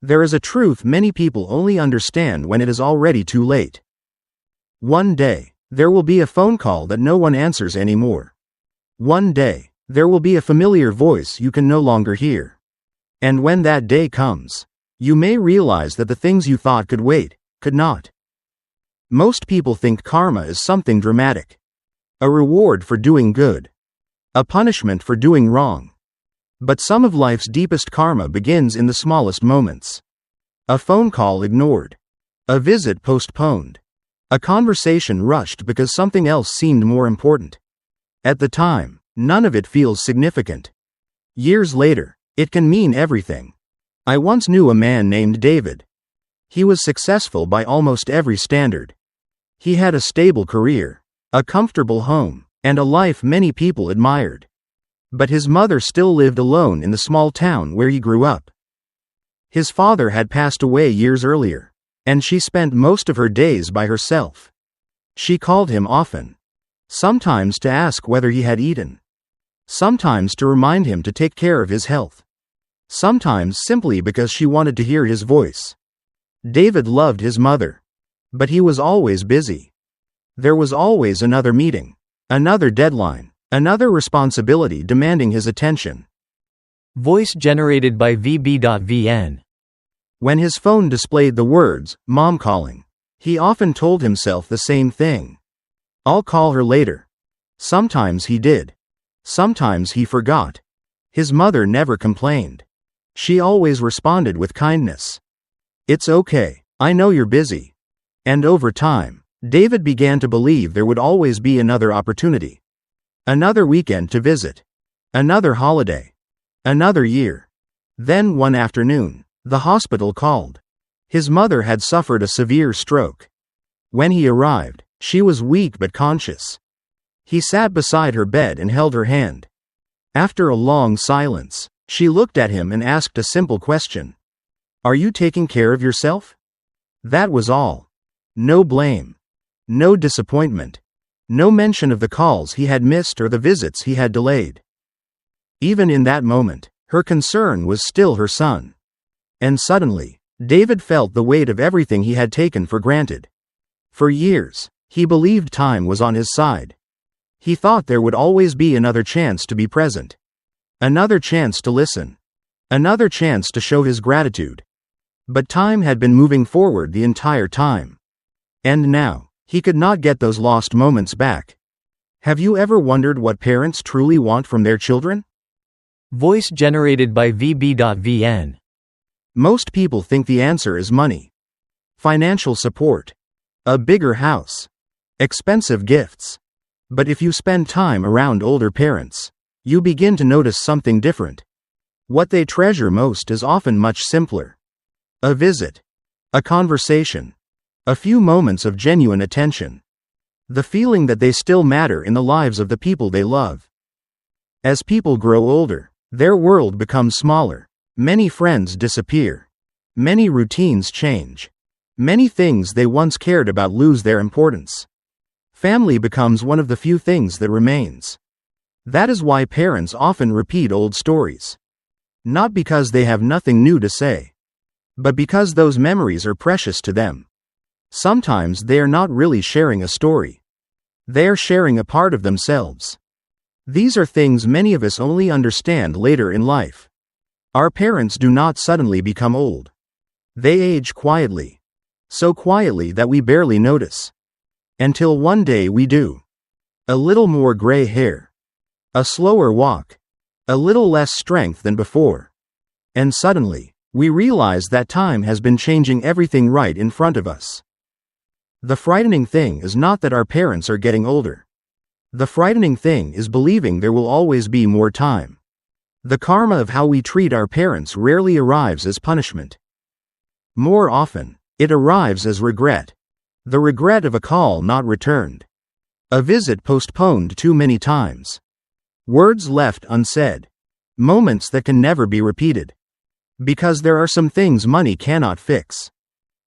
There is a truth many people only understand when it is already too late. One day, there will be a phone call that no one answers anymore. One day, there will be a familiar voice you can no longer hear. And when that day comes, you may realize that the things you thought could wait, could not. Most people think karma is something dramatic. A reward for doing good. A punishment for doing wrong. But some of life's deepest karma begins in the smallest moments. A phone call ignored. A visit postponed. A conversation rushed because something else seemed more important. At the time, none of it feels significant. Years later, it can mean everything. I once knew a man named David. He was successful by almost every standard. He had a stable career, a comfortable home, and a life many people admired. But his mother still lived alone in the small town where he grew up. His father had passed away years earlier, and she spent most of her days by herself. She called him often. Sometimes to ask whether he had eaten. Sometimes to remind him to take care of his health. Sometimes simply because she wanted to hear his voice. David loved his mother. But he was always busy. There was always another meeting, another deadline, another responsibility demanding his attention. Voice generated by VB.VN. When his phone displayed the words, "Mom calling," he often told himself the same thing. "I'll call her later." Sometimes he did. Sometimes he forgot. His mother never complained. She always responded with kindness. "It's okay, I know you're busy." And over time, David began to believe there would always be another opportunity. Another weekend to visit. Another holiday. Another year. Then one afternoon, the hospital called. His mother had suffered a severe stroke. When he arrived, she was weak but conscious. He sat beside her bed and held her hand. After a long silence, she looked at him and asked a simple question. "Are you taking care of yourself?" That was all. No blame. No disappointment. No mention of the calls he had missed or the visits he had delayed. Even in that moment, her concern was still her son. And suddenly, David felt the weight of everything he had taken for granted. For years, he believed time was on his side. He thought there would always be another chance to be present. Another chance to listen. Another chance to show his gratitude. But time had been moving forward the entire time. And now, he could not get those lost moments back. Have you ever wondered what parents truly want from their children? Voice generated by VB.VN. Most people think the answer is money. Financial support. A bigger house. Expensive gifts. But if you spend time around older parents, you begin to notice something different. What they treasure most is often much simpler. A visit. A conversation. A few moments of genuine attention. The feeling that they still matter in the lives of the people they love. As people grow older, their world becomes smaller. Many friends disappear. Many routines change. Many things they once cared about lose their importance. Family becomes one of the few things that remains. That is why parents often repeat old stories. Not because they have nothing new to say, but because those memories are precious to them. Sometimes they are not really sharing a story. They are sharing a part of themselves. These are things many of us only understand later in life. Our parents do not suddenly become old. They age quietly. So quietly that we barely notice. Until one day we do. A little more gray hair. A slower walk. A little less strength than before. And suddenly, we realize that time has been changing everything right in front of us. The frightening thing is not that our parents are getting older. The frightening thing is believing there will always be more time. The karma of how we treat our parents rarely arrives as punishment. More often, it arrives as regret. The regret of a call not returned. A visit postponed too many times. Words left unsaid. Moments that can never be repeated. Because there are some things money cannot fix.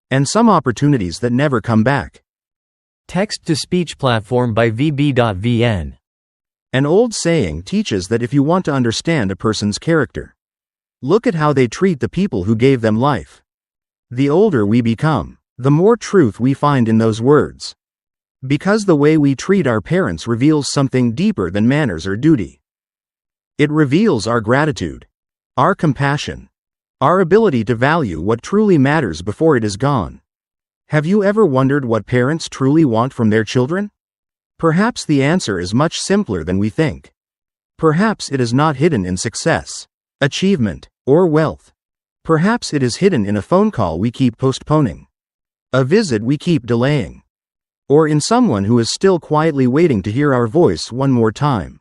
And some opportunities that never come back. Text-to-speech platform by VB.VN. An old saying teaches that if you want to understand a person's character, Look at how they treat the people who gave them life. The older we become, the more truth we find in those words. Because the way we treat our parents reveals something deeper than manners or duty. It reveals our gratitude, our compassion, our ability to value what truly matters before it is gone. Have you ever wondered what parents truly want from their children? Perhaps the answer is much simpler than we think. Perhaps it is not hidden in success, achievement, or wealth. Perhaps it is hidden in a phone call we keep postponing, a visit we keep delaying, or in someone who is still quietly waiting to hear our voice one more time.